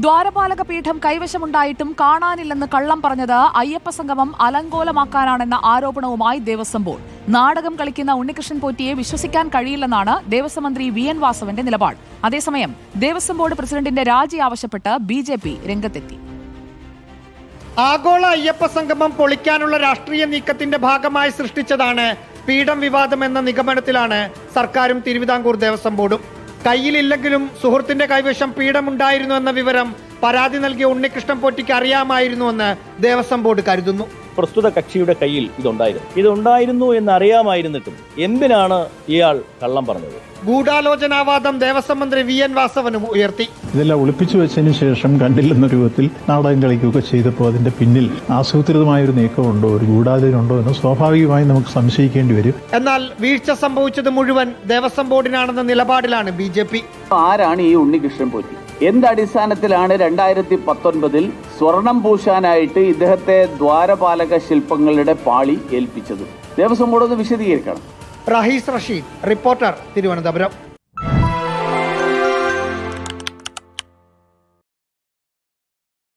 ദ്വാരപാലക പീഠം കൈവശമുണ്ടായിട്ടും കാണാനില്ലെന്ന് കള്ളം പറഞ്ഞത് അയ്യപ്പ സംഗമം അലങ്കോലമാക്കാനാണെന്ന ആരോപണവുമായി ദേവസ്വം ബോർഡ്. നാടകം കളിക്കുന്ന ഉണ്ണികൃഷ്ണൻ പോറ്റിയെ വിശ്വസിക്കാൻ കഴിയില്ലെന്നാണ് ദേവസ്വം മന്ത്രി VN വാസവന്റെ നിലപാട്. അതേസമയം ദേവസ്വം ബോർഡ് പ്രസിഡന്റിന്റെ രാജി ആവശ്യപ്പെട്ട് BJP രംഗത്തെത്തി. ആഗോള അയ്യപ്പ സംഗമം പൊളിക്കാനുള്ള രാഷ്ട്രീയ നീക്കത്തിന്റെ ഭാഗമായി സൃഷ്ടിച്ചതാണ് പീഠം വിവാദം എന്ന നിഗമനത്തിലാണ് സർക്കാരും തിരുവിതാംകൂർ ദേവസ്വം ബോർഡും. കയ്യിലില്ലെങ്കിലും സുഹൃത്തിന്റെ കൈവശം പീഠമുണ്ടായിരുന്നു എന്ന വിവരം പരാതി നൽകിയ ഉണ്ണികൃഷ്ണൻ പോറ്റിക്ക് അറിയാമായിരുന്നുവെന്ന് ദേവസ്വം ബോർഡ് കരുതുന്നു. പ്രസ്തുത കക്ഷിയുടെ കയ്യിൽ ഇതുണ്ടായിരുന്നു എന്നറിയാമായിരുന്നിട്ടും എന്തിനാണ് ഇയാൾ കള്ളം പറഞ്ഞത്? ഗൂഢാലോചനാവാദം ദേവസ്വം മന്ത്രി VN വാസവനും ഉയർത്തി. ഇതെല്ലാം ഒളിപ്പിച്ചു വെച്ചതിന് ശേഷം കണ്ടില്ലെന്ന രൂപത്തിൽ നാടകം കളിക്കുകയൊക്കെ ചെയ്തപ്പോൾ അതിന്റെ പിന്നിൽ ആസൂത്രിതമായൊരു നീക്കമുണ്ടോ, ഒരു ഗൂഢാലോചനയുണ്ടോ എന്ന് സ്വാഭാവികമായി നമുക്ക് സംശയിക്കേണ്ടി വരും. എന്നാൽ വീഴ്ച സംഭവിച്ചത് മുഴുവൻ ദേവസ്വം ബോർഡിനാണെന്ന നിലപാടിലാണ് BJP. ആരാണ് ഈ ഉണ്ണികൃഷ്ണൻ പോറ്റി? എന്തടിസ്ഥാനത്തിലാണ് 2019 സ്വർണം പൂശാനായിട്ട് ഇദ്ദേഹത്തെ ദ്വാരപാലക ശില്പങ്ങളുടെ പാളി ഏൽപ്പിച്ചത്? ദേവസ്വം ബോർഡ് ഒന്ന് വിശദീകരിക്കണം. റഹീസ് റഷീദ്, റിപ്പോർട്ടർ, തിരുവനന്തപുരം.